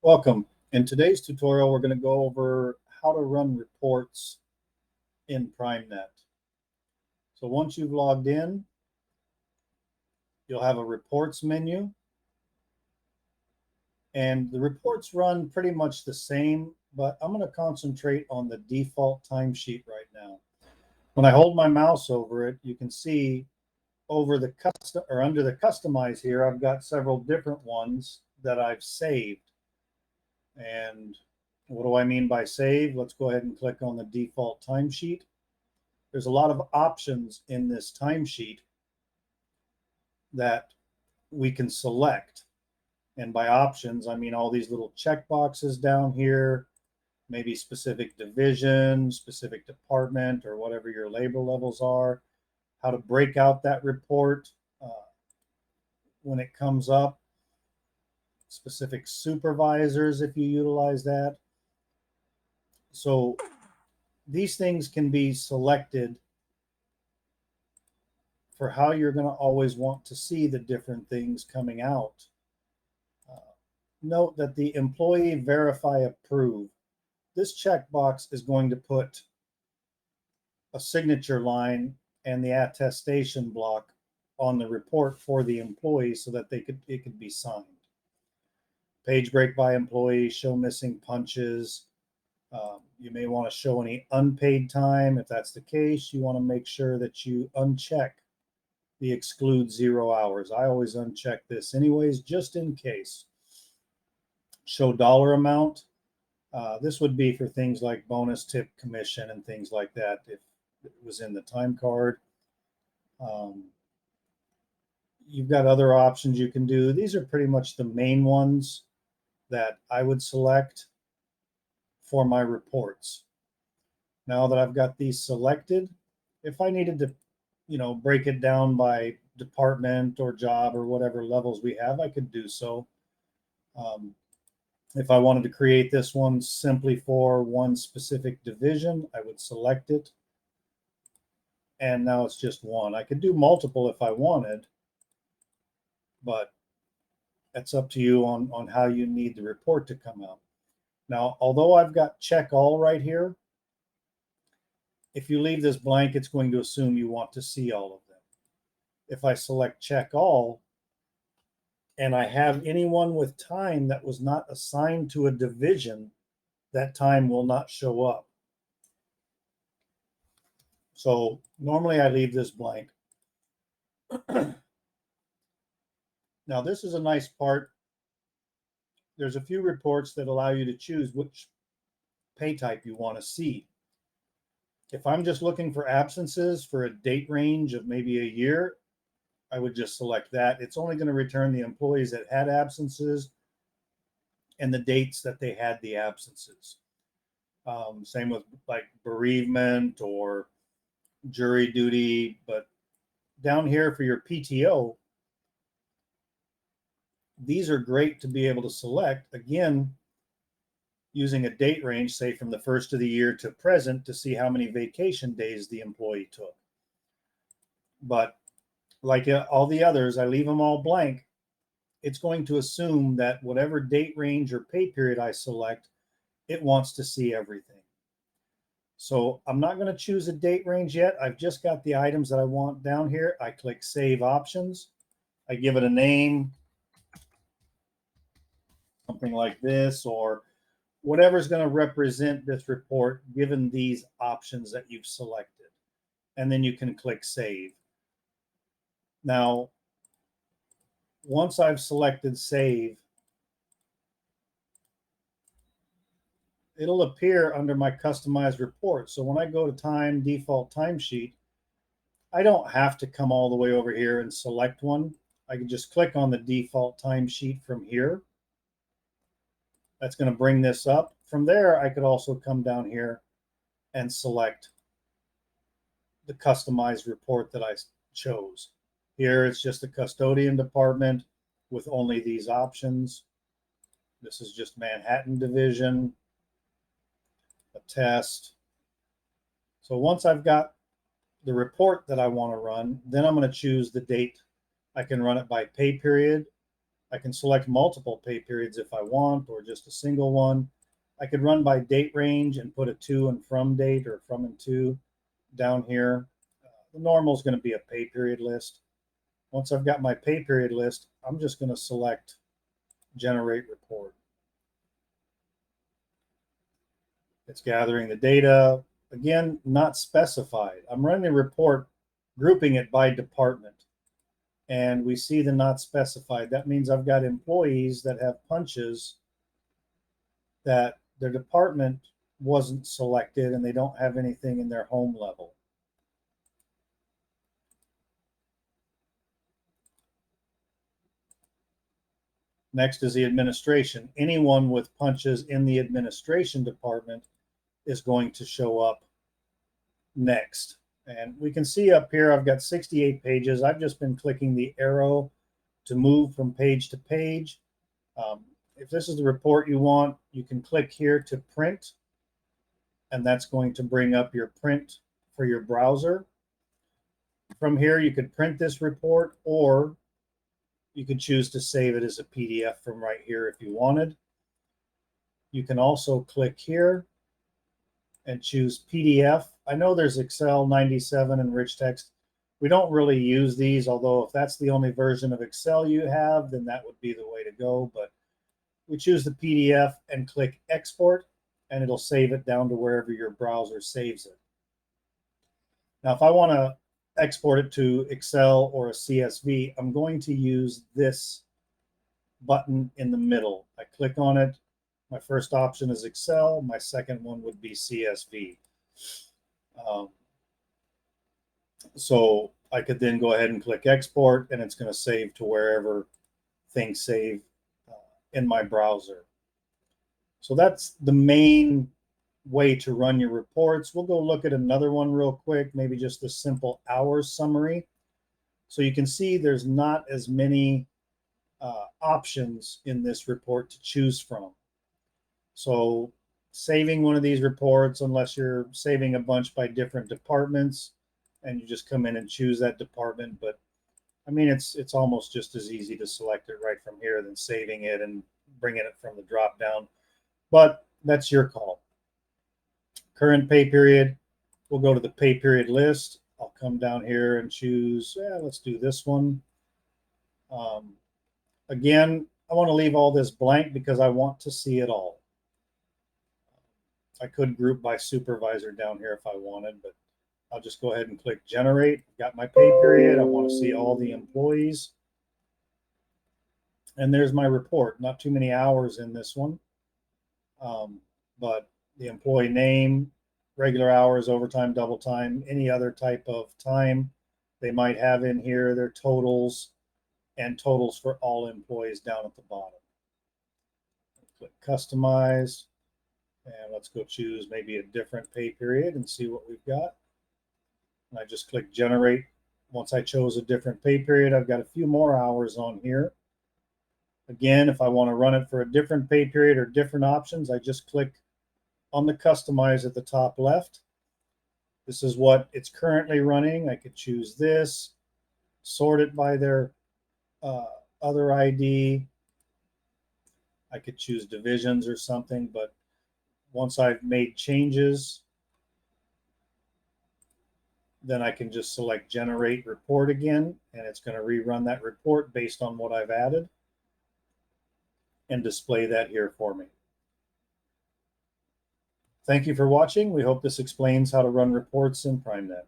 Welcome. In today's tutorial, we're going to go over how to run reports in PrimeNet. So once you've logged in, you'll have a reports menu, and the reports run pretty much the same, but I'm going to concentrate on the default timesheet right now. When I hold my mouse over it, you can see over the custom or under the customize here, I've got several different ones that I've saved. And what do I mean by save? Let's go ahead and click on the default timesheet. There's a lot of options in this timesheet that we can select. And by options, I mean all these little check boxes down here, maybe specific division, specific department, or whatever your labor levels are, how to break out that report when it comes up, specific supervisors if you utilize that. So these things can be selected for how you're going to always want to see the different things coming out. Note that the employee verify approve. This checkbox is going to put a signature line and the attestation block on the report for the employee so that it could be signed. Page break by employee, show missing punches. You may want to show any unpaid time. If that's the case, you want to make sure that you uncheck the exclude 0 hours. I always uncheck this anyways, just in case. Show dollar amount. This would be for things like bonus, tip, commission, and things like that if it was in the time card. You've got other options you can do. These are pretty much the main ones that I would select for my reports. Now that I've got these selected, if I needed to, break it down by department or job or whatever levels we have, I could do so. If I wanted to create this one simply for one specific division, I would select it. And now it's just one. I could do multiple if I wanted, but that's up to you on how you need the report to come out. Now, although I've got check all right here, if you leave this blank, it's going to assume you want to see all of them. If I select check all, and I have anyone with time that was not assigned to a division, that time will not show up. So normally I leave this blank. Now this is a nice part. There's a few reports that allow you to choose which pay type you want to see. If I'm just looking for absences for a date range of maybe a year, I would just select that. It's only going to return the employees that had absences and the dates that they had the absences. Same with like bereavement or jury duty. But down here for your PTO, these are great to be able to select, again, using a date range, say from the first of the year to present, to see how many vacation days the employee took. But like all the others, I leave them all blank. It's going to assume that whatever date range or pay period I select, it wants to see everything. So I'm not going to choose a date range yet. I've just got the items that I want down here. I click Save Options. I give it a name, something like this, or whatever's going to represent this report given these options that you've selected. And then you can click Save. Now, once I've selected Save, it'll appear under my customized report. So when I go to Time, Default Timesheet, I don't have to come all the way over here and select one. I can just click on the default timesheet from here. That's going to bring this up. From there, I could also come down here and select the customized report that I chose. Here, it's just the custodian department with only these options. This is just Manhattan Division, a test. So once I've got the report that I want to run, then I'm going to choose the date. I can run it by pay period, I can select multiple pay periods if I want, or just a single one. I could run by date range and put a to and from date or from and to down here. The normal is going to be a pay period list. Once I've got my pay period list, I'm just going to select generate report. It's gathering the data. Again, not specified. I'm running a report, grouping it by department. And we see the not specified. That means I've got employees that have punches that their department wasn't selected and they don't have anything in their home level. Next is the administration. Anyone with punches in the administration department is going to show up next. And we can see up here, I've got 68 pages. I've just been clicking the arrow to move from page to page. If this is the report you want, you can click here to print, and that's going to bring up your print for your browser. From here, you could print this report, or you could choose to save it as a PDF from right here if you wanted. You can also click here and choose PDF. I know there's Excel 97 and rich text. We don't really use these, although if that's the only version of Excel you have, then that would be the way to go. But we choose the PDF and click export, and it'll save it down to wherever your browser saves it. Now, if I want to export it to Excel or a CSV, I'm going to use this button in the middle. I click on it. My first option is Excel. My second one would be CSV. So I could then go ahead and click export, and it's going to save to wherever things save in my browser. So that's the main way to run your reports. We'll go look at another one real quick, maybe just a simple hours summary. So you can see there's not as many options in this report to choose from. So saving one of these reports, unless you're saving a bunch by different departments and you just come in and choose that department, but I mean, it's almost just as easy to select it right from here than saving it and bringing it from the drop down. But that's your call. Current pay period, we'll go to the pay period list. I'll come down here and choose, let's do this one. Again, I want to leave all this blank because I want to see it all. I could group by supervisor down here if I wanted, but I'll just go ahead and click generate. I've got my pay period. I want to see all the employees. And there's my report. Not too many hours in this one, but the employee name, regular hours, overtime, double time, any other type of time they might have in here, their totals, and totals for all employees down at the bottom. Click customize, and let's go choose maybe a different pay period and see what we've got. And I just click generate. Once I chose a different pay period, I've got a few more hours on here. Again, if I want to run it for a different pay period or different options, I just click on the customize at the top left. This is what it's currently running. I could choose this, sort it by their other ID. I could choose divisions or something, but once I've made changes, then I can just select generate report again, and it's going to rerun that report based on what I've added and display that here for me. Thank you for watching. We hope this explains how to run reports in PrimeNet.